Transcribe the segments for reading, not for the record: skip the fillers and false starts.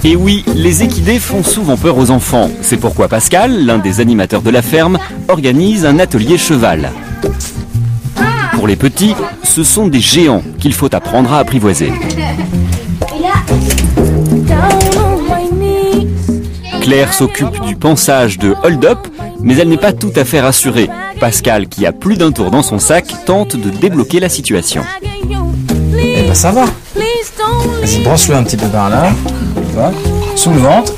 Et oui, les équidés font souvent peur aux enfants. C'est pourquoi Pascal, l'un des animateurs de la ferme, organise un atelier cheval. Pour les petits, ce sont des géants qu'il faut apprendre à apprivoiser. Claire s'occupe du pansage de Hold Up, mais elle n'est pas tout à fait rassurée. Pascal, qui a plus d'un tour dans son sac, tente de débloquer la situation. Eh ben ça va. Vas-y, branche-le un petit peu par là. Tu vois, sous le ventre.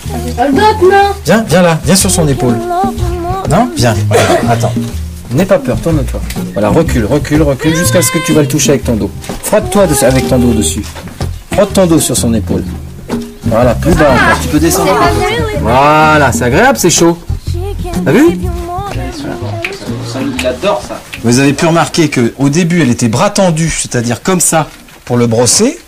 Viens là, viens sur son épaule. Non, viens. Voilà, attends. N'aie pas peur, tourne-toi. Voilà, recule jusqu'à ce que tu vas le toucher avec ton dos. Frotte-toi avec ton dos dessus. Frotte ton dos sur son épaule. Voilà, plus bas encore. Tu peux descendre. Voilà, c'est agréable, c'est chaud. T'as vu? Il adore ça. Vous avez pu remarquer qu'au début, elle était bras tendus, c'est-à-dire comme ça, pour le brosser.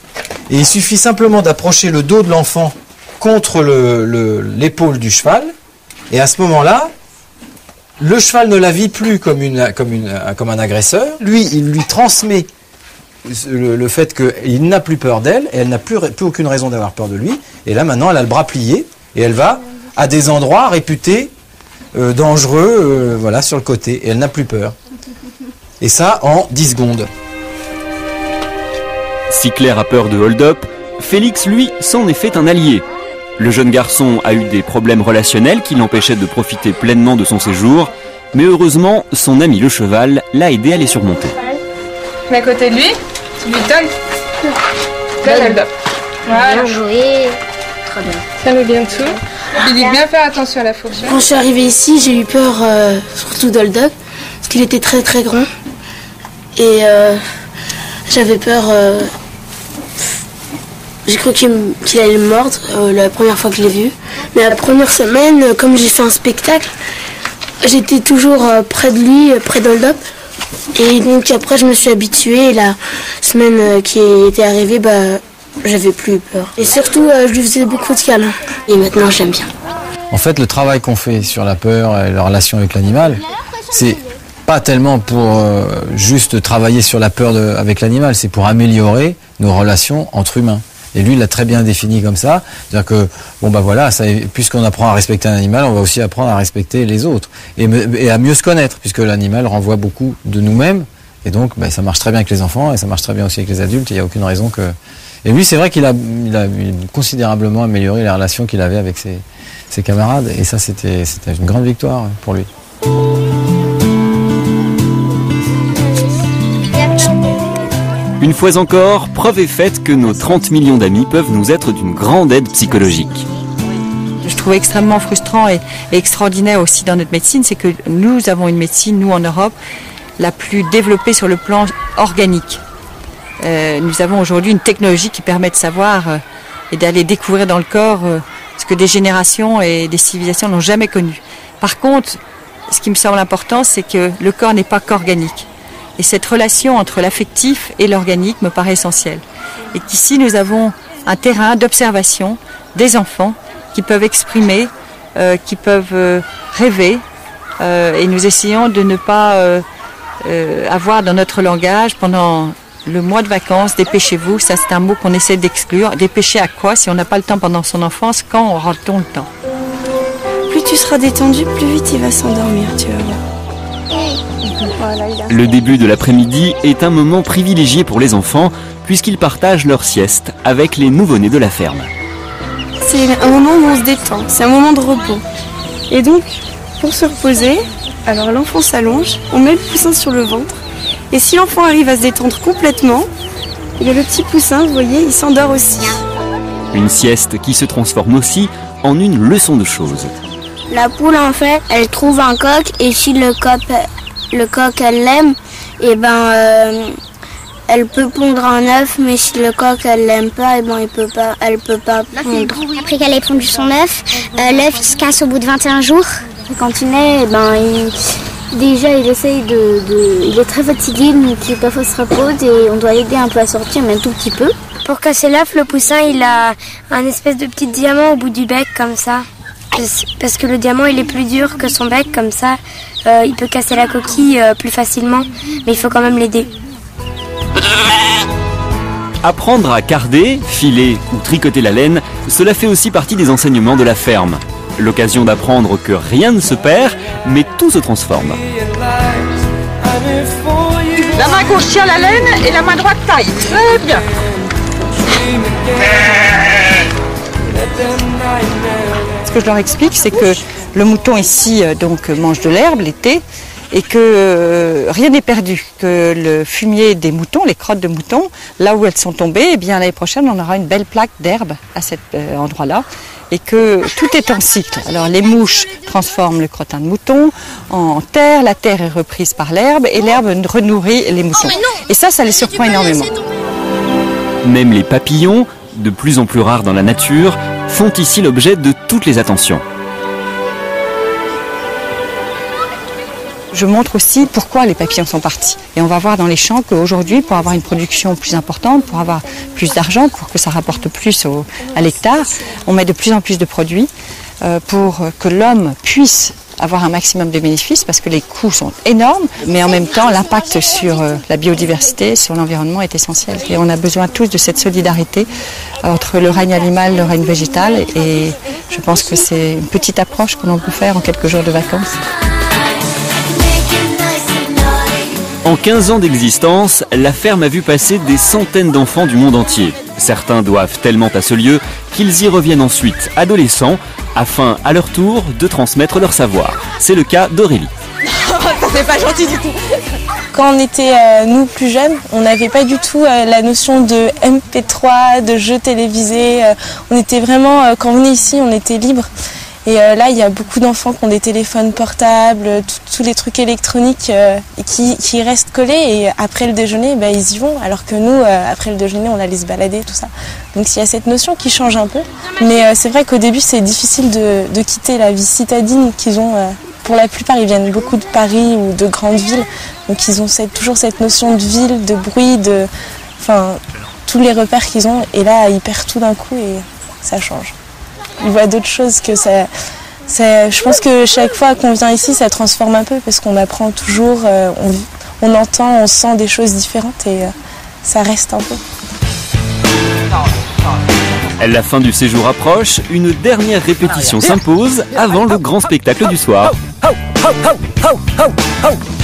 Et il suffit simplement d'approcher le dos de l'enfant contre l'épaule du cheval. Et à ce moment-là, le cheval ne la vit plus comme un agresseur. Lui, il lui transmet le fait qu'il n'a plus peur d'elle, et elle n'a plus aucune raison d'avoir peur de lui. Et là, maintenant, elle a le bras plié, et elle va à des endroits réputés dangereux, voilà, sur le côté. Et elle n'a plus peur. Et ça, en 10 secondes. Si Claire a peur de Hold Up, Félix, lui, s'en est fait un allié. Le jeune garçon a eu des problèmes relationnels qui l'empêchaient de profiter pleinement de son séjour, mais heureusement, son ami le cheval l'a aidé à les surmonter. Mais à côté de lui, tu lui donnes. Donne Hold Up. Voilà. Bien joué. Très bien. Ça met bien tout. Il dit bien faire attention à la fourchette. Quand je suis arrivée ici, j'ai eu peur surtout d'Hold Up, parce qu'il était très très grand. Et j'avais peur. J'ai cru qu'il allait me mordre la première fois que je l'ai vu. Mais la première semaine, comme j'ai fait un spectacle, j'étais toujours près de lui, près d'Hold Up. Et donc après, je me suis habituée. Et la semaine qui était arrivée, j'avais plus peur. Et surtout, je lui faisais beaucoup de câlins. Et maintenant, j'aime bien. En fait, le travail qu'on fait sur la peur et la relation avec l'animal, c'est pas tellement pour juste travailler sur la peur avec l'animal, c'est pour améliorer nos relations entre humains. Et lui, il l'a très bien défini comme ça. C'est-à-dire que, puisqu'on apprend à respecter un animal, on va aussi apprendre à respecter les autres. Et à mieux se connaître, puisque l'animal renvoie beaucoup de nous-mêmes. Et donc, ça marche très bien avec les enfants, et ça marche très bien aussi avec les adultes. Il n'y a aucune raison que... Et lui, c'est vrai qu'il a considérablement amélioré les relations qu'il avait avec ses camarades. Et ça, c'était une grande victoire pour lui. Une fois encore, preuve est faite que nos 30 millions d'amis peuvent nous être d'une grande aide psychologique. Je trouve extrêmement frustrant et extraordinaire aussi dans notre médecine, c'est que nous avons une médecine, nous en Europe, la plus développée sur le plan organique. Nous avons aujourd'hui une technologie qui permet de savoir et d'aller découvrir dans le corps ce que des générations et des civilisations n'ont jamais connu. Par contre, ce qui me semble important, c'est que le corps n'est pas qu'organique. Et cette relation entre l'affectif et l'organique me paraît essentielle. Et qu'ici, nous avons un terrain d'observation des enfants qui peuvent exprimer, qui peuvent rêver. Et nous essayons de ne pas avoir dans notre langage, pendant le mois de vacances, dépêchez-vous. Ça, c'est un mot qu'on essaie d'exclure. Dépêcher à quoi? Si on n'a pas le temps pendant son enfance, quand aura-t-on le temps? Plus tu seras détendu, plus vite il va s'endormir, tu vas voir. Le début de l'après-midi est un moment privilégié pour les enfants puisqu'ils partagent leur sieste avec les nouveau-nés de la ferme. C'est un moment où on se détend, c'est un moment de repos. Et donc, pour se reposer, alors l'enfant s'allonge, on met le poussin sur le ventre. Et si l'enfant arrive à se détendre complètement, le petit poussin, vous voyez, il s'endort aussi. Une sieste qui se transforme aussi en une leçon de choses. La poule, en fait, elle trouve un coq et si le coq elle l'aime, et elle peut pondre un œuf, mais si le coq elle l'aime pas, elle peut pas pondre. Après qu'elle ait pondu son œuf, l'œuf il se casse au bout de 21 jours. Quand il naît, déjà il essaye il est très fatigué, donc parfois se repose et on doit l'aider un peu à sortir, mais un tout petit peu. Pour casser l'œuf, le poussin il a un espèce de petit diamant au bout du bec comme ça. Parce que le diamant il est plus dur que son bec, comme ça il peut casser la coquille plus facilement, mais il faut quand même l'aider. Apprendre à carder, filer ou tricoter la laine, cela fait aussi partie des enseignements de la ferme. L'occasion d'apprendre que rien ne se perd, mais tout se transforme. La main gauche tient la laine et la main droite taille. Très bien. Ce que je leur explique, c'est que le mouton ici donc mange de l'herbe l'été et que rien n'est perdu, que le fumier des moutons, les crottes de moutons, là où elles sont tombées, eh bien l'année prochaine on aura une belle plaque d'herbe à cet endroit-là et que tout est en cycle. Alors les mouches transforment le crottin de mouton en terre, la terre est reprise par l'herbe et l'herbe renourrit les moutons. Et ça les surprend énormément. Même les papillons, de plus en plus rares dans la nature, font ici l'objet de toutes les attentions. Je montre aussi pourquoi les papillons sont partis. Et on va voir dans les champs qu'aujourd'hui, pour avoir une production plus importante, pour avoir plus d'argent, pour que ça rapporte plus à l'hectare, on met de plus en plus de produits pour que l'homme puisse avoir un maximum de bénéfices parce que les coûts sont énormes, mais en même temps l'impact sur la biodiversité, sur l'environnement est essentiel. Et on a besoin tous de cette solidarité entre le règne animal, le règne végétal et je pense que c'est une petite approche que l'on peut faire en quelques jours de vacances. En 15 ans d'existence, la ferme a vu passer des centaines d'enfants du monde entier. Certains doivent tellement à ce lieu qu'ils y reviennent ensuite, adolescents, afin à leur tour de transmettre leur savoir. C'est le cas d'Aurélie. C'est pas gentil du tout. Quand on était nous plus jeunes, on n'avait pas du tout la notion de MP3, de jeux télévisés. On était vraiment, quand on venait ici, on était libre. Et là, il y a beaucoup d'enfants qui ont des téléphones portables, tous les trucs électroniques qui restent collés. Et après le déjeuner, ils y vont. Alors que nous, après le déjeuner, on allait se balader, tout ça. Donc il y a cette notion qui change un peu. Mais c'est vrai qu'au début, c'est difficile de quitter la vie citadine qu'ils ont. Pour la plupart, ils viennent beaucoup de Paris ou de grandes villes. Donc ils ont toujours cette notion de ville, de bruit, tous les repères qu'ils ont. Et là, ils perdent tout d'un coup et ça change. Ils voient d'autres choses que ça. Je pense que chaque fois qu'on vient ici, ça transforme un peu parce qu'on apprend toujours, on entend, on sent des choses différentes et ça reste un peu. La fin du séjour approche, une dernière répétition s'impose avant le grand spectacle du soir.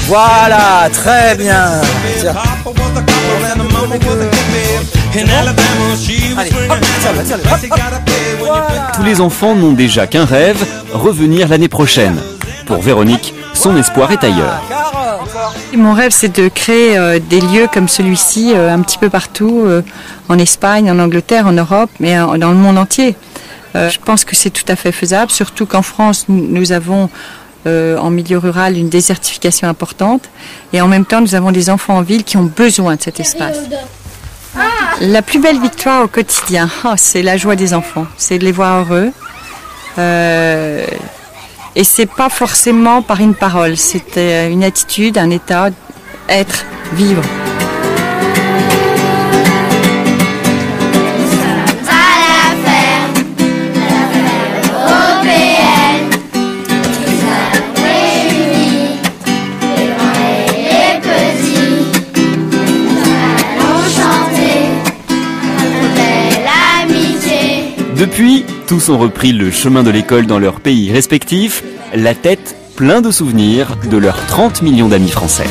Voilà, très bien. Tiens. Tous les enfants n'ont déjà qu'un rêve, revenir l'année prochaine. Pour Véronique, son espoir est ailleurs. Mon rêve, c'est de créer des lieux comme celui-ci un petit peu partout, en Espagne, en Angleterre, en Europe, mais dans le monde entier. Je pense que c'est tout à fait faisable, surtout qu'en France, nous avons en milieu rural une désertification importante et en même temps, nous avons des enfants en ville qui ont besoin de cet espace. La plus belle victoire au quotidien, c'est la joie des enfants, c'est de les voir heureux. Et c'est pas forcément par une parole, c'est une attitude, un état, être, vivre. Depuis, tous ont repris le chemin de l'école dans leurs pays respectifs, la tête plein de souvenirs de leurs 30 millions d'amis français.